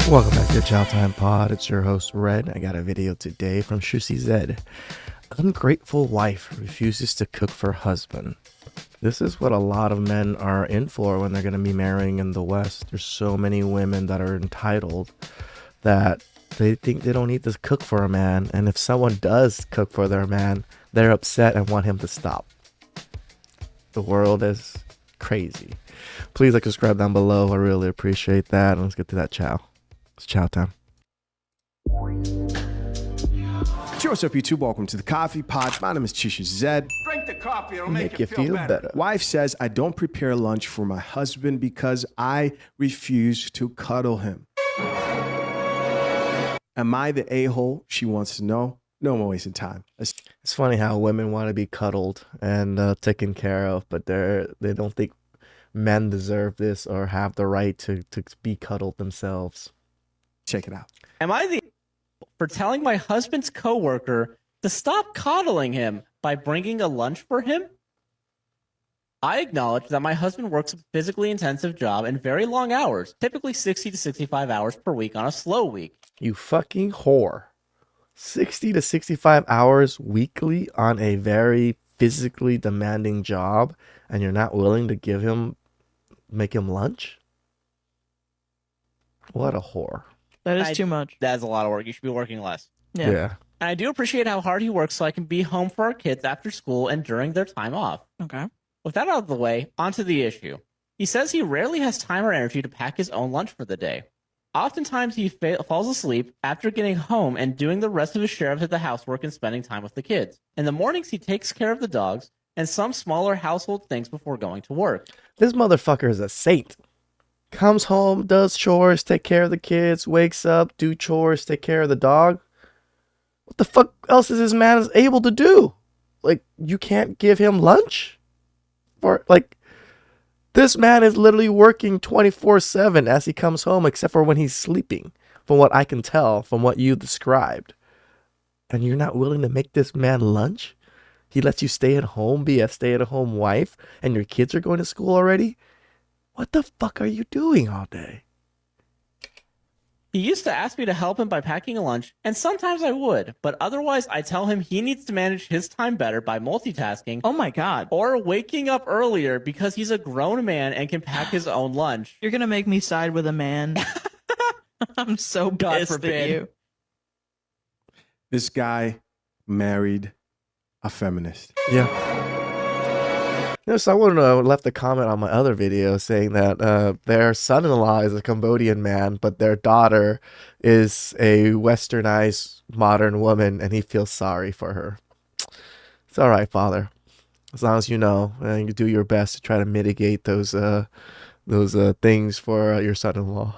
Welcome back to the Chow Time Pod. It's your host, Red. I got a video today from Shusi Zed. Ungrateful wife refuses to cook for husband. This is what a lot of men are in for when they're going to be marrying in the West. There's so many women that are entitled that they think they don't need to cook for a man. And if someone does cook for their man, they're upset and want him to stop. The world is crazy. Please like, subscribe down below. I really appreciate that. And let's get to that chow. It's chow time. What's up, YouTube? Welcome to the Coffee Pod. My name is Chishu Zed. Drink the coffee, it'll Make you feel better. Wife says, I don't prepare lunch for my husband because I refuse to cuddle him. Am I the a-hole? She wants to know. No more wasting time. It's funny how women want to be cuddled and taken care of, but they don't think men deserve this or have the right to be cuddled themselves. Check it out. Am I the for telling my husband's coworker to stop coddling him by bringing a lunch for him? I acknowledge that my husband works a physically intensive job and very long hours, typically 60 to 65 hours per week on a slow week. You fucking whore. 60 to 65 hours weekly on a very physically demanding job, and you're not willing to make him lunch? What a whore. That is too much. That's a lot of work. You should be working less. Yeah. And I do appreciate how hard he works so I can be home for our kids after school and during their time off. Okay. With that out of the way, onto the issue. He says he rarely has time or energy to pack his own lunch for the day. Oftentimes he falls asleep after getting home and doing the rest of his share of the housework and spending time with the kids. In the mornings he takes care of the dogs and some smaller household things before going to work. This motherfucker is a saint. Comes home, does chores, take care of the kids, wakes up, do chores, take care of the dog. What the fuck else is this man able to do? Like, you can't give him lunch? This man is literally working 24/7 as he comes home, except for when he's sleeping, from what I can tell, from what you described. And you're not willing to make this man lunch? He lets you stay at home, be a stay-at-home wife, and your kids are going to school already? What the fuck are you doing all day? He used to ask me to help him by packing a lunch, and sometimes I would, but otherwise I tell him he needs to manage his time better by multitasking. Oh my god. Or waking up earlier because he's a grown man and can pack his own lunch. You're gonna make me side with a man. I'm so God pissed forbid. at you. This guy married a feminist. Yeah. Someone left a comment on my other video saying that their son-in-law is a Cambodian man, but their daughter is a westernized modern woman, and he feels sorry for her. It's all right, father. As long as you know, and you do your best to try to mitigate those things for your son-in-law.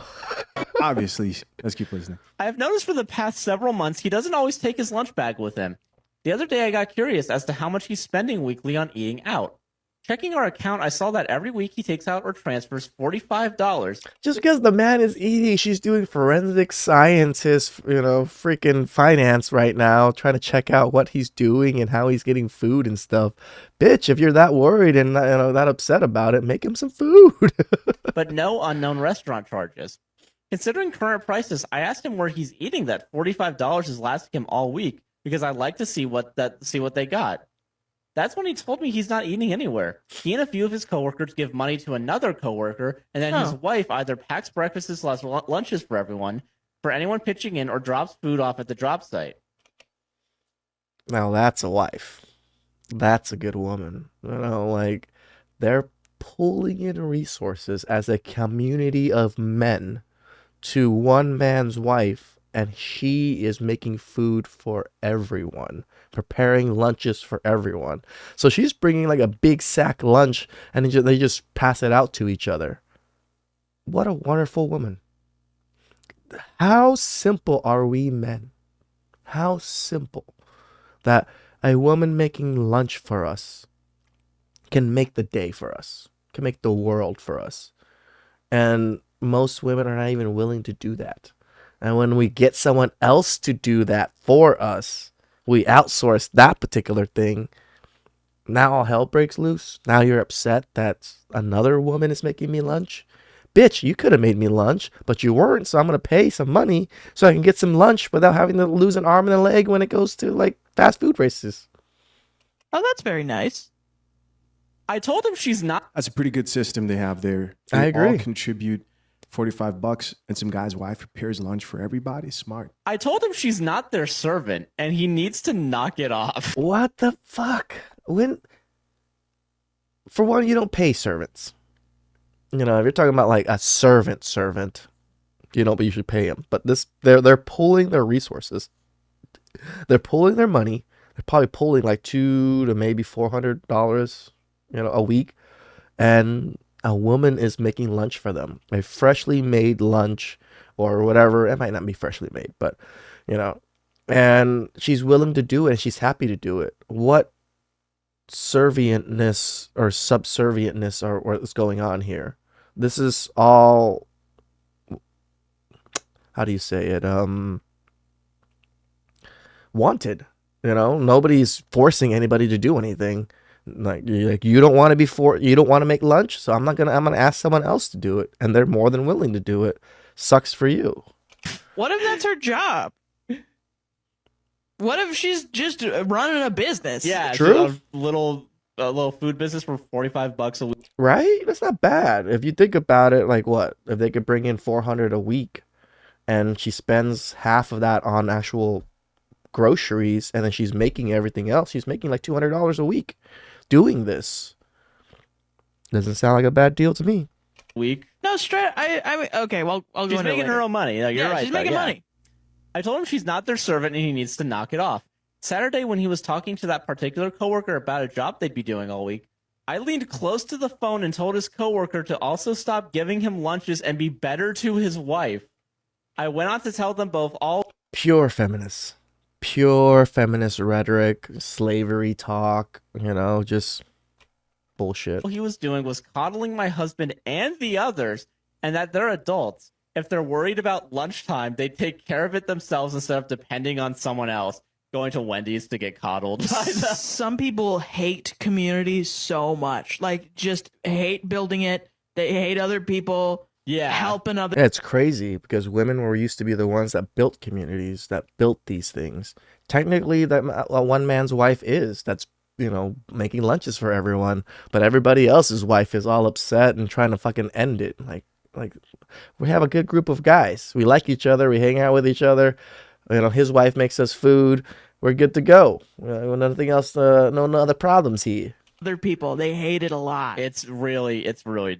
Obviously. Let's keep listening. I have noticed for the past several months he doesn't always take his lunch bag with him. The other day I got curious as to how much he's spending weekly on eating out. Checking our account, I saw that every week he takes out or transfers $45. Just because the man is eating, she's doing forensic scientist, freaking finance right now, trying to check out what he's doing and how he's getting food and stuff. Bitch, if you're that worried and that upset about it, make him some food. But no unknown restaurant charges. Considering current prices, I asked him where he's eating that $45 is lasting him all week because I'd like to see what they got. That's when he told me he's not eating anywhere. He and a few of his coworkers give money to another coworker, and then his wife either packs breakfasts slash lunches for everyone, for anyone pitching in, or drops food off at the drop site. Now that's a wife. That's a good woman. They're pulling in resources as a community of men to one man's wife, and she is making food for everyone, preparing lunches for everyone. So she's bringing like a big sack lunch, and they just pass it out to each other. What a wonderful woman. How simple are we men? How simple that a woman making lunch for us can make the day for us, can make the world for us. And most women are not even willing to do that. And when we get someone else to do that for us, we outsource that particular thing. Now all hell breaks loose. Now you're upset that another woman is making me lunch. bitch, you could have made me lunch, but you weren't, so I'm going to pay some money so I can get some lunch without having to lose an arm and a leg when it goes to like fast food races. Oh, that's very nice. I told him she's not That's a pretty good system they have there. I They agree. all contribute $45, and some guy's wife prepares lunch for everybody. Smart. I told him she's not their servant, and he needs to knock it off. What the fuck? For one, you don't pay servants. You know, if you're talking about like a servant, you don't usually pay them. But they're pulling their resources. They're pulling their money. They're probably pulling like $200 to maybe $400, a week. And a woman is making lunch for them, a freshly made lunch or whatever. It might not be freshly made, but and she's willing to do it and she's happy to do it. What servientness or subservientness or what is going on here? This is all, how do you say it? Wanted. Nobody's forcing anybody to do anything. Like you don't want to you don't want to make lunch, so I'm gonna ask someone else to do it, and they're more than willing to do it. Sucks for you. What if that's her job? What if she's just running a business? Yeah, True. A little food business for $45 a week. Right? That's not bad. If you think about it, like what? If they could bring in $400 a week and she spends half of that on actual groceries and then she's making everything else, she's making like $200 a week doing this. Doesn't sound like a bad deal to me. Week. No, straight. Okay. Well, I'll go She's into it making later. her own money. Like, you're Yeah, right. she's though, making yeah. money. I told him she's not their servant and he needs to knock it off. Saturday, when he was talking to that particular coworker about a job they'd be doing all week, I leaned close to the phone and told his coworker to also stop giving him lunches and be better to his wife. I went on to tell them both all Pure feminist rhetoric, slavery talk, just bullshit. he was doing was coddling my husband and the others, and that they're adults. If they're worried about lunchtime, they take care of it themselves instead of depending on someone else, going to Wendy's to get coddled by them. Some people hate community so much. Like, just hate building it. They hate other people. Yeah. Helping other. Yeah, it's crazy because women were used to be the ones that built communities, that built these things. Technically, that one man's wife that's making lunches for everyone, but everybody else's wife is all upset and trying to fucking end it. Like we have a good group of guys. We like each other. We hang out with each other. His wife makes us food. We're good to go. Nothing else. No other problems here. Other people, they hate it a lot. It's really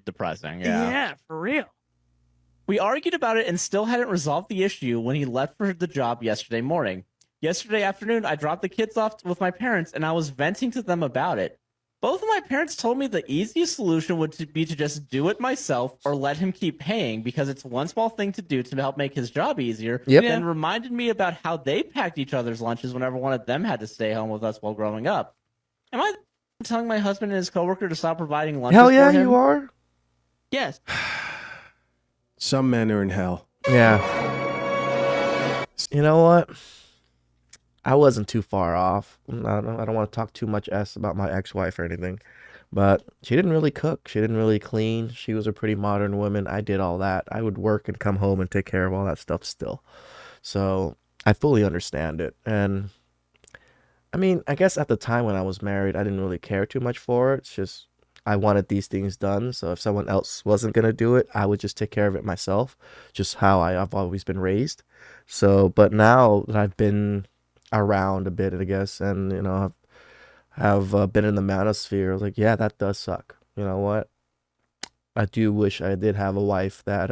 depressing. Yeah, for real. We argued about it and still hadn't resolved the issue when he left for the job yesterday morning. Yesterday afternoon, I dropped the kids off with my parents and I was venting to them about it. Both of my parents told me the easiest solution would be to just do it myself or let him keep paying because it's one small thing to do to help make his job easier. Yep. And reminded me about how they packed each other's lunches whenever one of them had to stay home with us while growing up. Am I telling my husband and his coworker to stop providing lunches Hell yeah, for him? you are. Yes. Some men are in hell. Yeah. You know what? I wasn't too far off. I don't want to talk too much about my ex-wife or anything, but she didn't really cook. She didn't really clean. She was a pretty modern woman. I did all that. I would work and come home and take care of all that stuff still. So I fully understand it. And I mean, I guess at the time when I was married, I didn't really care too much for it. It's just I wanted these things done. So if someone else wasn't going to do it, I would just take care of it myself, just how I've always been raised. So, but now that I've been around a bit, I guess, and have been in the manosphere, I was like, yeah, that does suck. You know what? I do wish I did have a wife that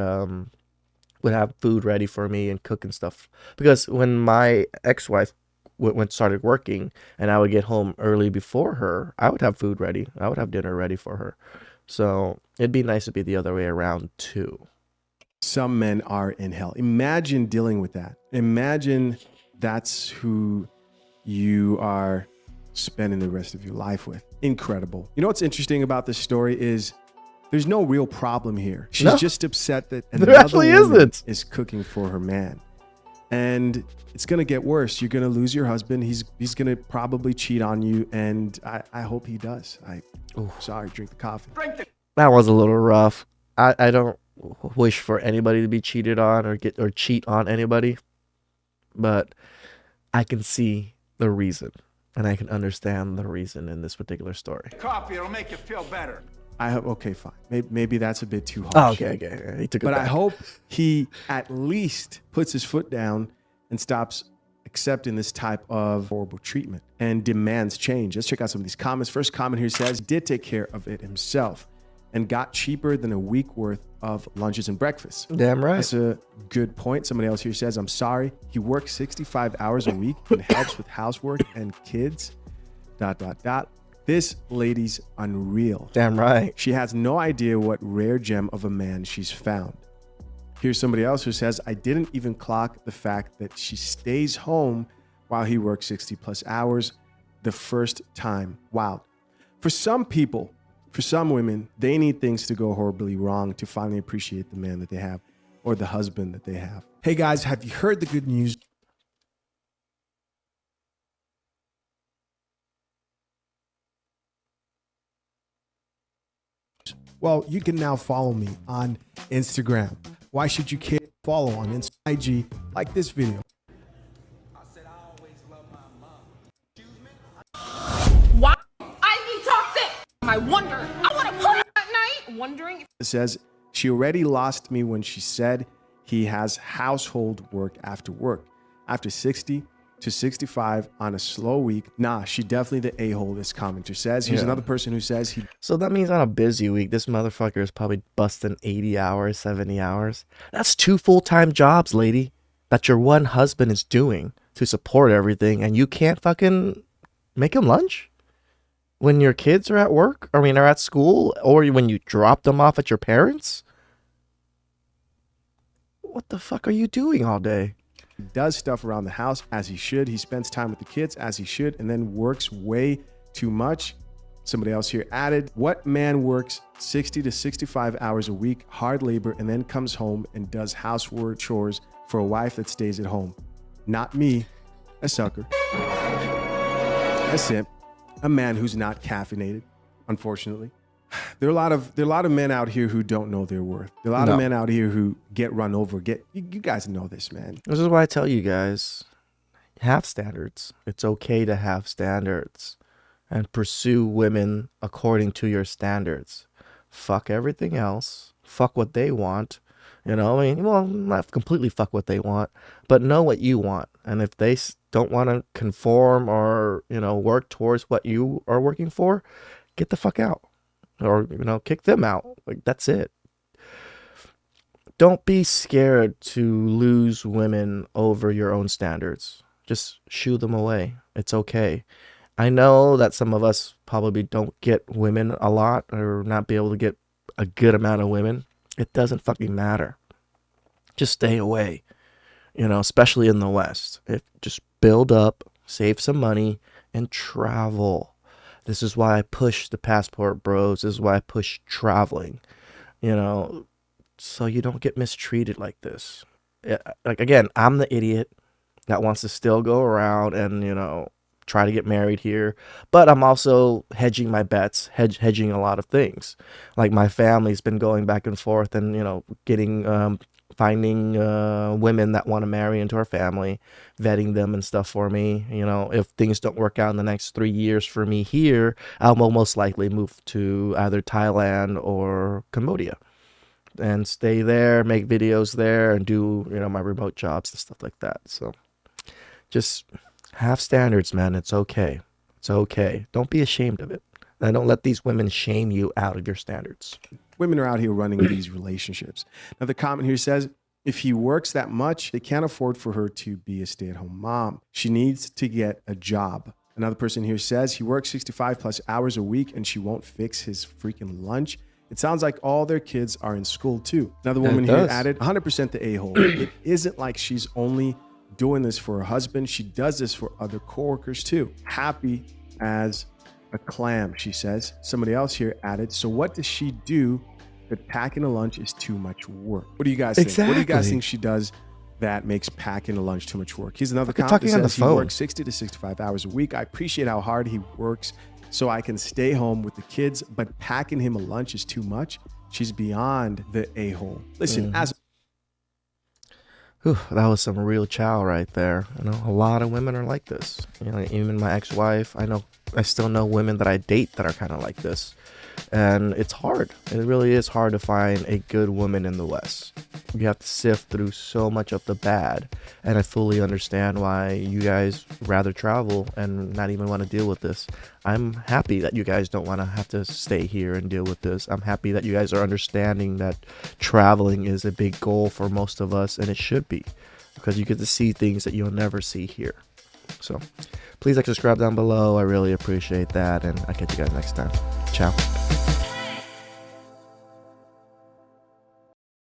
would have food ready for me and cook and stuff. Because when my ex-wife started working and I would get home early before her, I would have food ready. I would have dinner ready for her. So it'd be nice to be the other way around too. Some men are in hell. Imagine dealing with that. Imagine that's who you are spending the rest of your life with. Incredible. You know what's interesting about this story is there's no real problem here. She's just upset that There another actually woman isn't. is cooking for her man. And it's going to get worse. You're going to lose your husband. He's going to probably cheat on you. And I hope he does. Sorry, drink the coffee. That was a little rough. I don't wish for anybody to be cheated on or cheat on anybody, but I can see the reason and I can understand the reason in this particular story. Coffee, it'll make you feel better. I hope, okay, fine. Maybe that's a bit too Oh, harsh. okay. He took it But I back. hope he at least puts his foot down and stops accepting this type of horrible treatment and demands change. Let's check out some of these comments. First comment here says, he did take care of it himself and got cheaper than a week worth of lunches and breakfast. Damn right. That's a good point. Somebody else here says, I'm sorry. He works 65 hours a week and helps with housework and kids, ... This lady's unreal. Damn right. She has no idea what rare gem of a man she's found. Here's somebody else who says, I didn't even clock the fact that she stays home while he works 60 plus hours the first time. Wow. For some people, for some women, they need things to go horribly wrong to finally appreciate the man that they have or the husband that they have. Hey guys, have you heard the good news? Well, you can now follow me on Instagram. Why should you care? Follow on IG, like this video. Why I be toxic? I wonder. I want to put it at night, wondering if It says she already lost me when she said he has household work. After 60 to 65 on a slow week. Nah, she definitely the a-hole, this commenter says. Here's another person who says he So that means on a busy week, this motherfucker is probably busting 80 hours, 70 hours. That's 2 full-time jobs, lady, that your one husband is doing to support everything, and you can't fucking make him lunch when your kids are at work, are at school, or when you drop them off at your parents'? What the fuck are you doing all day? does stuff around the house as he should. He spends time with the kids as he should, and then works way too much. Somebody else here added, what man works 60 to 65 hours a week, hard labor, and then comes home and does housework chores for a wife that stays at home? Not me, a sucker, a simp, a man who's not caffeinated, unfortunately. There are a lot of men out here who don't know their worth. There are a lot of men out here who get run over. You guys know this, man. This is why I tell you guys, have standards. It's okay to have standards and pursue women according to your standards. Fuck everything else. Fuck what they want. Well, not completely fuck what they want, but know what you want. And if they don't want to conform or, work towards what you are working for, get the fuck out. Or, kick them out. Like, that's it. Don't be scared to lose women over your own standards. Just shoo them away. It's okay. I know that some of us probably don't get women a lot or not be able to get a good amount of women. It doesn't fucking matter. Just stay away. Especially in the West. Just build up, save some money, and travel. This is why I push the passport bros. This is why I push traveling, so you don't get mistreated like this. Like, again, I'm the idiot that wants to still go around and, try to get married here. But I'm also hedging my bets, hedging a lot of things. Like, my family's been going back and forth and, finding women that want to marry into our family, vetting them and stuff for me. If things don't work out in the next 3 years for me here, I'll most likely move to either Thailand or Cambodia and stay there, make videos there, and do, my remote jobs and stuff like that. So just have standards, man. It's okay. It's okay. Don't be ashamed of it. And don't let these women shame you out of your standards. Women are out here running these relationships. Now, the comment here says, if he works that much, they can't afford for her to be a stay-at-home mom. She needs to get a job. Another person here says he works 65 plus hours a week and she won't fix his freaking lunch. It sounds like all their kids are in school too. Another woman here added, 100% the a-hole. It isn't like she's only doing this for her husband. She does this for other coworkers too. Happy as a clam, she says. Somebody else here added, so what does she do that packing a lunch is too much work? What do you guys think? What do you guys think she does that makes packing a lunch too much work? Here's another comment that says he works 60 to 65 hours a week. I appreciate how hard he works so I can stay home with the kids, but packing him a lunch is too much. She's beyond the a-hole. Listen, as Whew, that was some real chow right there. You know, a lot of women are like this. You know, even my ex-wife, I still know women that I date that are kind of like this. And it's hard. It really is hard to find a good woman in the West. You have to sift through so much of the bad. And I fully understand why you guys rather travel and not even want to deal with this. I'm happy that you guys don't want to have to stay here and deal with this. I'm happy that you guys are understanding that traveling is a big goal for most of us, and it should be, because you get to see things that you'll never see here. So please like, subscribe down below. I really appreciate that, and I'll catch you guys next time. Ciao.